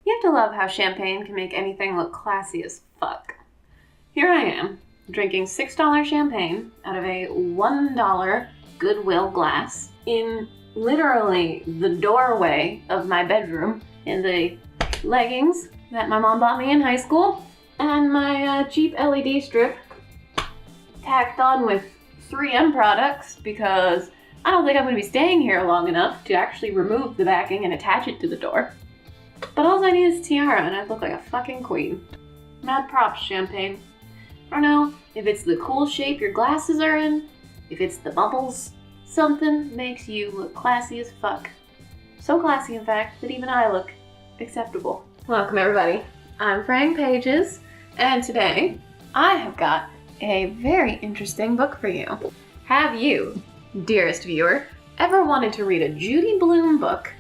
You have to love how champagne can make anything look classy as fuck. Here I am, drinking $6 champagne out of a $1 Goodwill glass in literally the doorway of my bedroom in the leggings that my mom bought me in high school and my cheap LED strip tacked on with 3M products because I don't think I'm going to be staying here long enough to actually remove the backing and attach it to the door. But all I need is a tiara and I'd look like a fucking queen. Mad props, champagne. I don't know if it's the cool shape your glasses are in, if it's the bubbles. Something makes you look classy as fuck. So classy, in fact, that even I look acceptable. Welcome, everybody. I'm Fraying Pages, and today I have got a very interesting book for you. Have you, dearest viewer, ever wanted to read a Judy Blume book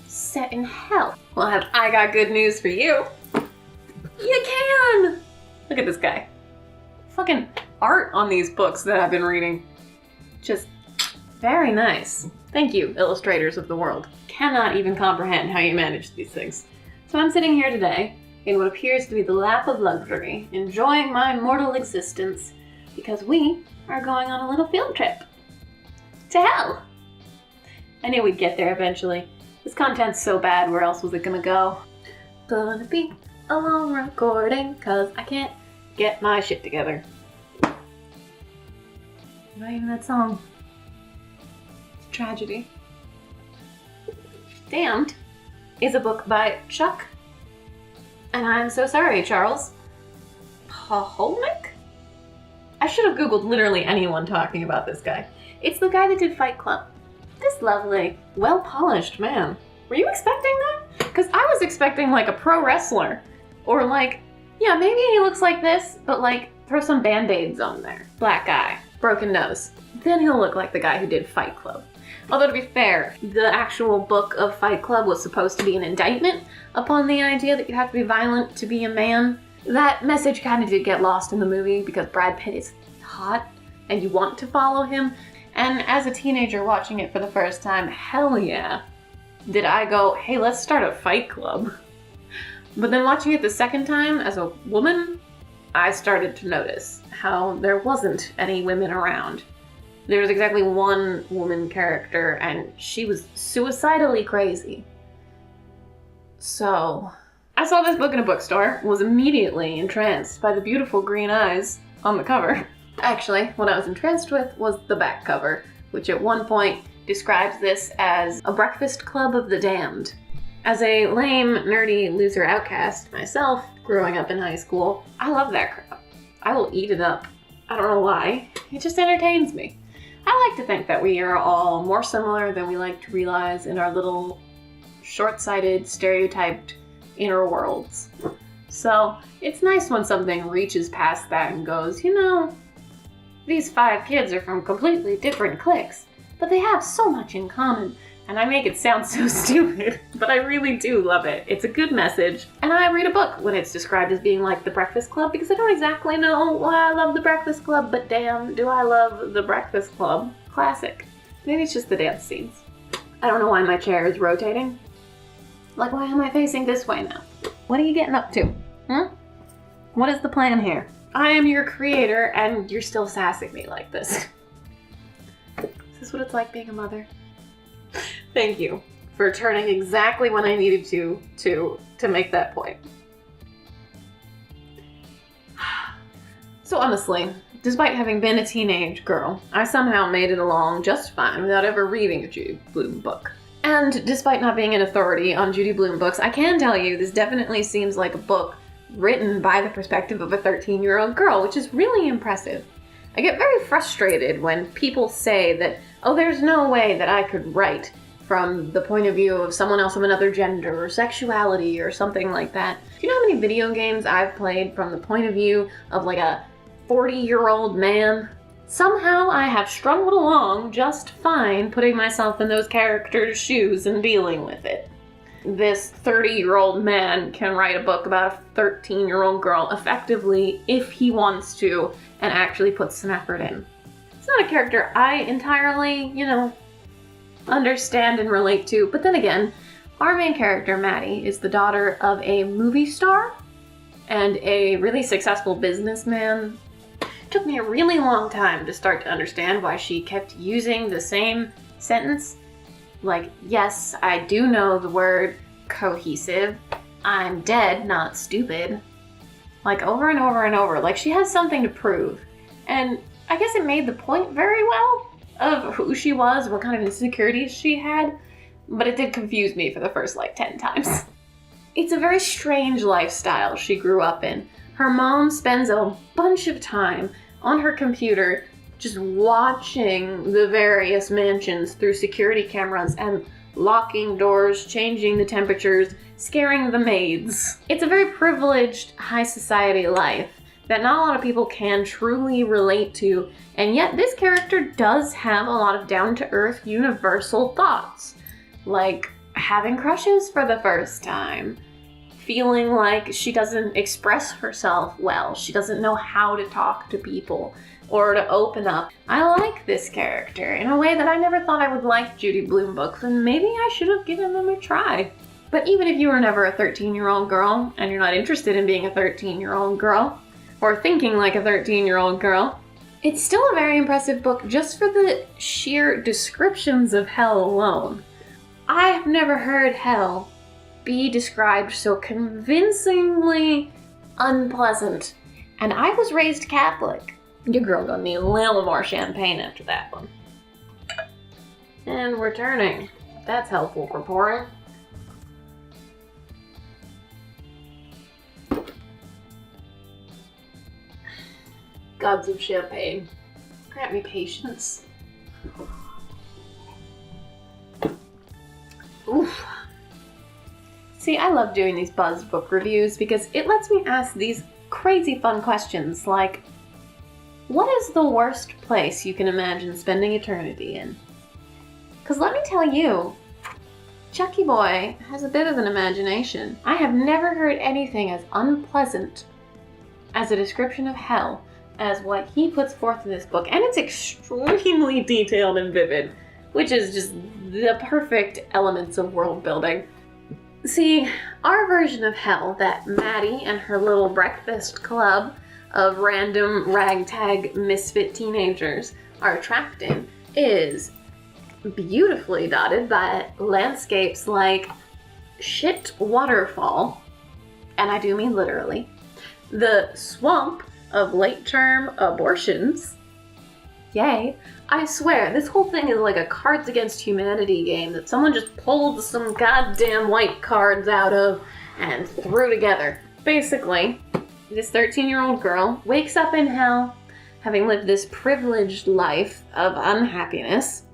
set in hell? Well, have I got good news for you. You can! Look at this guy. Fucking art on these books that I've been reading. Just very nice. Thank you, illustrators of the world. Cannot even comprehend how you manage these things. So I'm sitting here today in what appears to be the lap of luxury, enjoying my mortal existence, because we are going on a little field trip to hell. I knew we'd get there eventually. This content's so bad, where else was it gonna go? Gonna be a long recording, cause I can't get my shit together. Not even that song. It's a tragedy. Damned is a book by Chuck, and I'm so sorry, Charles Palahniuk? I should have Googled literally anyone talking about this guy. It's the guy that did Fight Club. This lovely, well-polished man. Were you expecting that? Because I was expecting like a pro wrestler. Or like, yeah, maybe he looks like this, but like throw some band-aids on there. Black eye, broken nose. Then he'll look like the guy who did Fight Club. Although to be fair, the actual book of Fight Club was supposed to be an indictment upon the idea that you have to be violent to be a man. That message kind of did get lost in the movie because Brad Pitt is hot and you want to follow him. And as a teenager watching it for the first time, hell yeah, did I go, hey, let's start a fight club. But then watching it the second time as a woman, I started to notice how there wasn't any women around. There was exactly one woman character, and she was suicidally crazy. So, I saw this book in a bookstore, was immediately entranced by the beautiful green eyes on the cover. Actually, what I was entranced with was the back cover, which at one point describes this as a breakfast club of the damned. As a lame, nerdy loser outcast myself, growing up in high school, I love that crap. I will eat it up. I don't know why. It just entertains me. I like to think that we are all more similar than we like to realize in our little short-sighted, stereotyped inner worlds. So it's nice when something reaches past that and goes, you know, these 5 kids are from completely different cliques, but they have so much in common. And I make it sound so stupid, but I really do love it. It's a good message. And I read a book when it's described as being like The Breakfast Club because I don't exactly know why I love The Breakfast Club, but damn, do I love The Breakfast Club. Classic. Maybe it's just the dance scenes. I don't know why my chair is rotating. Like, why am I facing this way now? What are you getting up to? What is the plan here? I am your creator and you're still sassing me like this. Is this what it's like being a mother? Thank you for turning exactly when I needed to make that point. So honestly, despite having been a teenage girl, I somehow made it along just fine without ever reading a Judy Blume book. And despite not being an authority on Judy Blume books, I can tell you this definitely seems like a book written by the perspective of a 13-year-old girl, which is really impressive. I get very frustrated when people say that, oh, there's no way that I could write from the point of view of someone else of another gender or sexuality or something like that. Do you know how many video games I've played from the point of view of like a 40-year-old man? Somehow I have struggled along just fine putting myself in those characters' shoes and dealing with it. This 30-year-old man can write a book about a 13-year-old girl effectively if he wants to and actually puts some effort in. It's not a character I entirely, understand and relate to, but then again, Our main character, Maddie, is the daughter of a movie star and a really successful businessman. It took me a really long time to start to understand why she kept using the same sentence. Like, yes, I do know the word cohesive. I'm dead, not stupid. Like, over and over and over. Like, she has something to prove. And I guess it made the point very well of who she was, what kind of insecurities she had. But it did confuse me for the first, 10 times. It's a very strange lifestyle she grew up in. Her mom spends a bunch of time on her computer just watching the various mansions through security cameras and locking doors, changing the temperatures, scaring the maids. It's a very privileged, high society life that not a lot of people can truly relate to, and yet this character does have a lot of down-to-earth, universal thoughts. Like having crushes for the first time, feeling like she doesn't express herself well, she doesn't know how to talk to people or to open up. I like this character in a way that I never thought I would like Judy Blume books, and maybe I should have given them a try. But even if you were never a 13-year-old girl and you're not interested in being a 13-year-old girl or thinking like a 13-year-old girl, it's still a very impressive book just for the sheer descriptions of hell alone. I have never heard hell be described so convincingly unpleasant. And I was raised Catholic. Your girl gonna need a little more champagne after that one. And we're turning. That's helpful for pouring. Gods of champagne, grant me patience. Oof. See, I love doing these Buzz book reviews because it lets me ask these crazy fun questions like, what is the worst place you can imagine spending eternity in? Because let me tell you, Chucky Boy has a bit of an imagination. I have never heard anything as unpleasant as a description of hell as what he puts forth in this book. And it's extremely detailed and vivid, which is just the perfect elements of world building. See, our version of hell that Maddie and her little breakfast club of random ragtag misfit teenagers are trapped in is beautifully dotted by landscapes like shit waterfall, and I do mean literally, the swamp of late-term abortions. Yay. I swear, this whole thing is like a Cards Against Humanity game that someone just pulled some goddamn white cards out of and threw together. Basically, this 13-year-old girl wakes up in hell, having lived this privileged life of unhappiness,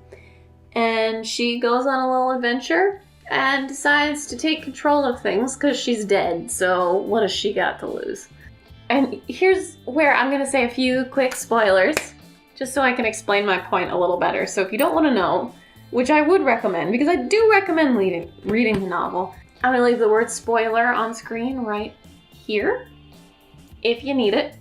and she goes on a little adventure and decides to take control of things because she's dead, so what has she got to lose? And here's where I'm going to say a few quick spoilers, just so I can explain my point a little better. So if you don't want to know, which I would recommend, because I do recommend reading the novel, I'm going to leave the word spoiler on screen right here, if you need it.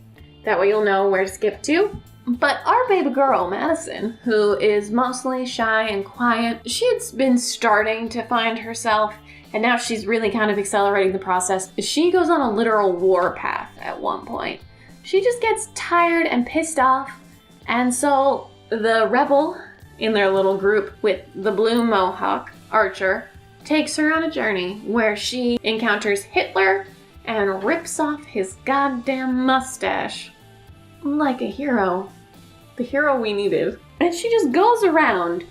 That way you'll know where to skip to. But our baby girl, Madison, who is mostly shy and quiet, she had been starting to find herself, and now she's really kind of accelerating the process. She goes on a literal war path at one point. She just gets tired and pissed off, and so the rebel in their little group with the blue mohawk, Archer, takes her on a journey where she encounters Hitler and rips off his goddamn mustache like a hero. The hero we needed. And she just goes around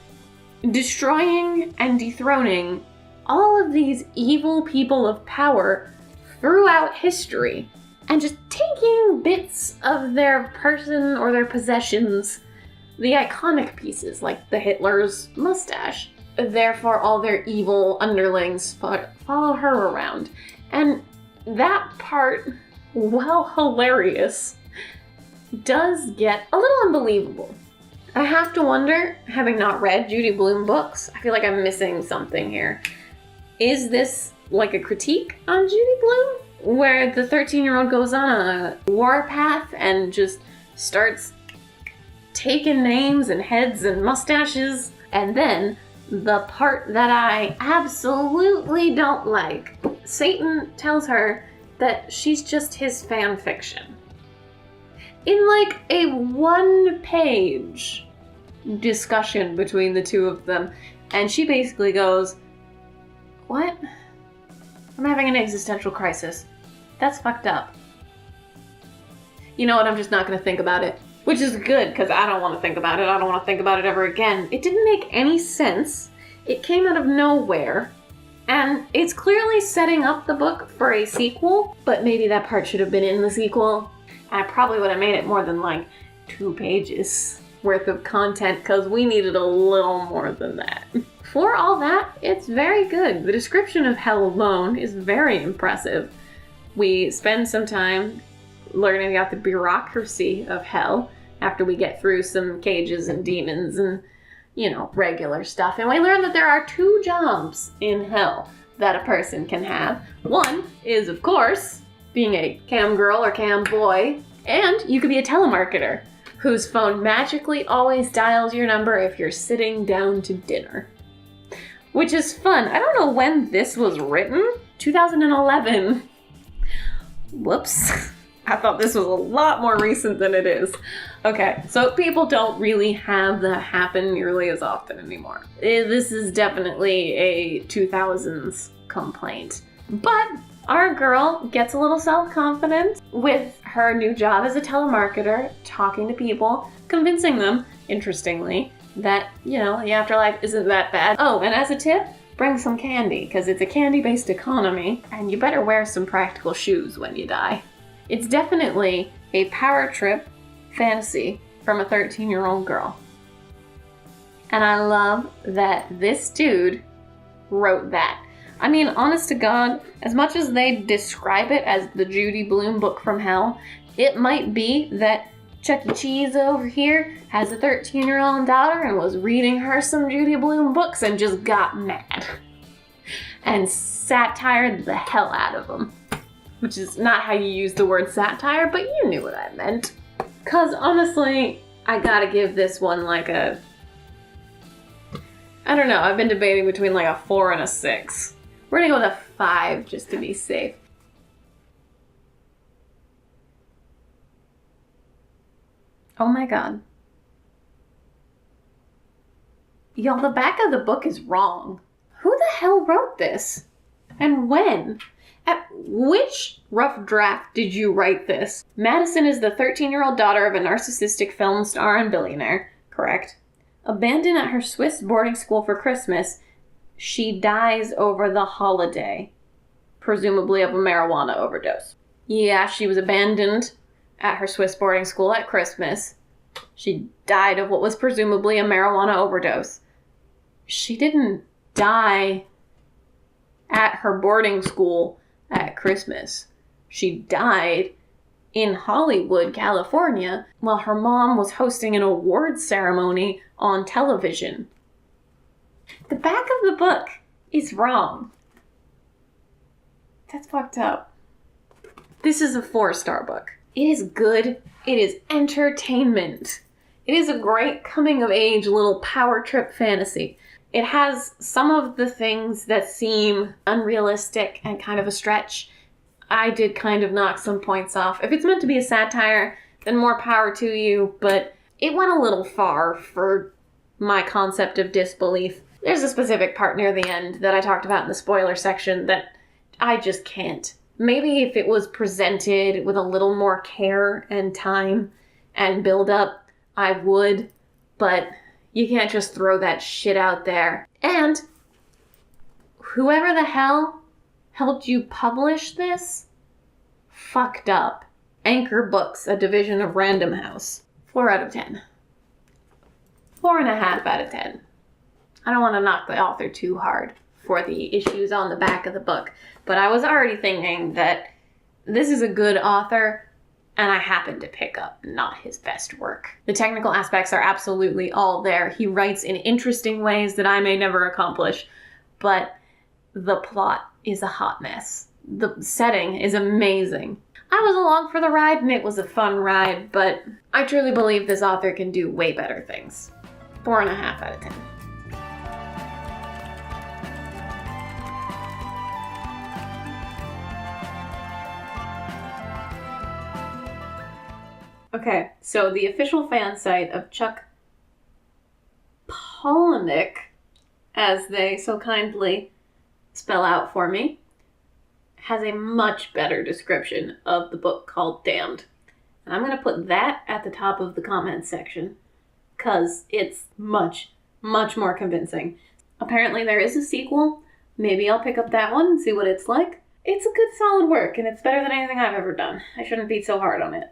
destroying and dethroning all of these evil people of power throughout history and just taking bits of their person or their possessions, the iconic pieces like the Hitler's mustache. Therefore, all their evil underlings follow her around. And that part, while hilarious, does get a little unbelievable. I have to wonder, having not read Judy Blume books, I feel like I'm missing something here. Is this like a critique on Judy Blume? Where the 13-year-old goes on a war path and just starts taking names and heads and mustaches, and then the part that I absolutely don't like. Satan tells her that she's just his fan fiction. In like a 1-page discussion between the two of them, and she basically goes, "What? I'm having an existential crisis. That's fucked up. You know what, I'm just not going to think about it." Which is good, because I don't want to think about it. I don't want to think about it ever again. It didn't make any sense. It came out of nowhere. And it's clearly setting up the book for a sequel, but maybe that part should have been in the sequel. I probably would have made it more than like 2 pages worth of content, because we needed a little more than that. For all that, it's very good. The description of hell alone is very impressive. We spend some time learning about the bureaucracy of hell after we get through some cages and demons and, you know, regular stuff. And we learn that there are 2 jobs in hell that a person can have. One is, of course, being a cam girl or cam boy, and you could be a telemarketer whose phone magically always dials your number if you're sitting down to dinner. Which is fun. I don't know when this was written. 2011. Whoops. I thought this was a lot more recent than it is. Okay, so people don't really have that happen nearly as often anymore. This is definitely a 2000s complaint. But our girl gets a little self-confident with her new job as a telemarketer, talking to people, convincing them, interestingly, that, you know, the afterlife isn't that bad. Oh, and as a tip, bring some candy, because it's a candy-based economy, and you better wear some practical shoes when you die. It's definitely a power trip fantasy from a 13-year-old girl. And I love that this dude wrote that. I mean, honest to God, as much as they describe it as the Judy Blume book from hell, it might be that Chuck E. Cheese over here has a 13-year-old daughter and was reading her some Judy Blume books and just got mad. And satired the hell out of them. Which is not how you use the word satire, but you knew what I meant. Because honestly, I gotta give this one like a... I don't know, I've been debating between like a 4 and a 6. We're gonna go with a 5 just to be safe. Oh my god. Y'all, the back of the book is wrong. Who the hell wrote this? And when? At which rough draft did you write this? Madison is the 13-year-old daughter of a narcissistic film star and billionaire, correct? Abandoned at her Swiss boarding school for Christmas, she dies over the holiday, presumably of a marijuana overdose. Yeah, she was abandoned at her Swiss boarding school at Christmas. She died of what was presumably a marijuana overdose. She didn't die at her boarding school at Christmas. She died in Hollywood, California, while her mom was hosting an awards ceremony on television. The back of the book is wrong. That's fucked up. This is a 4-star book. It is good. It is entertainment. It is a great coming-of-age little power trip fantasy. It has some of the things that seem unrealistic and kind of a stretch. I did kind of knock some points off. If it's meant to be a satire, then more power to you, but it went a little far for my concept of disbelief. There's a specific part near the end that I talked about in the spoiler section that I just can't. Maybe if it was presented with a little more care and time and build up, I would, but you can't just throw that shit out there. And whoever the hell helped you publish this fucked up. Anchor Books, a division of Random House. 4 out of 10. 4.5 out of 10. I don't want to knock the author too hard for the issues on the back of the book, but I was already thinking that this is a good author, and I happened to pick up not his best work. The technical aspects are absolutely all there. He writes in interesting ways that I may never accomplish, but the plot is a hot mess. The setting is amazing. I was along for the ride, and it was a fun ride, but I truly believe this author can do way better things. 4.5 out of 10. Okay, so the official fan site of Chuck Palahniuk, as they so kindly spell out for me, has a much better description of the book called Damned. And I'm going to put that at the top of the comments section, because it's much, much more convincing. Apparently there is a sequel. Maybe I'll pick up that one and see what it's like. It's a good solid work, and it's better than anything I've ever done. I shouldn't be so hard on it.